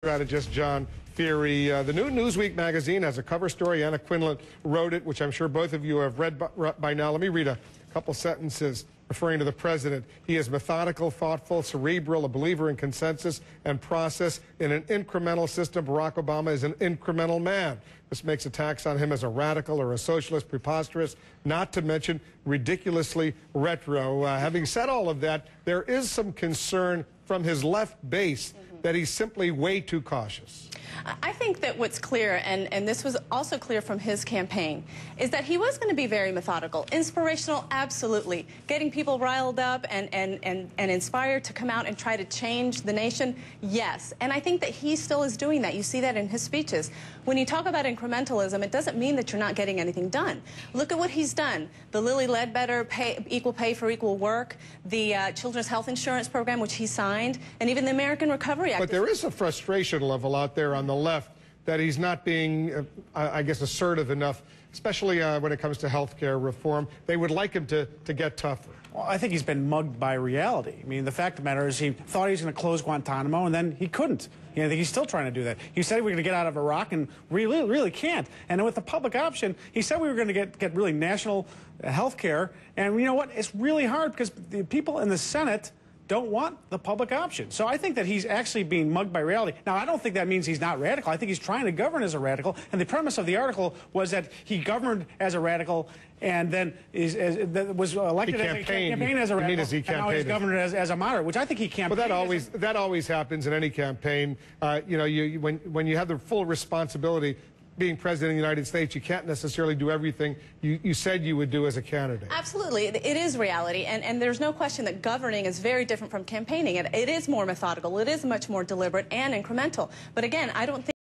Strategist John Feehery. The new Newsweek magazine has a cover story. Anna Quindlen wrote it, which I'm sure both of you have read by now. Let me read a couple sentences referring to the president. He is methodical, thoughtful, cerebral, a believer in consensus and process. In an incremental system, Barack Obama is an incremental man. This makes attacks on him as a radical or a socialist preposterous, not to mention ridiculously retro. Having said all of that, there is some concern from his left base that he's simply way too cautious. I think that what's clear, and this was also clear from his campaign, is that he was going to be very methodical. Inspirational, absolutely. Getting people riled up and inspired to come out and try to change the nation, yes. And I think that he still is doing that. You see that in his speeches. When you talk about incrementalism, it doesn't mean that you're not getting anything done. Look at what he's done. The Lilly Ledbetter equal pay for equal work, the Children's Health Insurance Program, which he signed, and even the American Recovery Act. But there is a frustration level out there on the left that he's not being, I guess, assertive enough, especially when it comes to health care reform. They would like him to get tougher. Well, I think he's been mugged by reality. I mean, the fact of the matter is he thought he was going to close Guantanamo, and then he couldn't. I think he's still trying to do that. He said we were going to get out of Iraq, and really can't. And with the public option, he said we were going to get really national health care. And you know what? It's really hard because the people in the Senate don't want the public option. So I think that he's actually being mugged by reality. Now, I don't think that means he's not radical. I think he's trying to govern as a radical. And the premise of the article was that he governed as a radical and then was elected as a campaign as a radical. And now he's governed as a moderate, which I think he campaigned. But that always happens in any campaign. You know, when you have the full responsibility being president of the United States, you can't necessarily do everything you said you would do as a candidate. Absolutely. It is reality, and there's no question that governing is very different from campaigning. It is more methodical. It is much more deliberate and incremental. But again, I don't think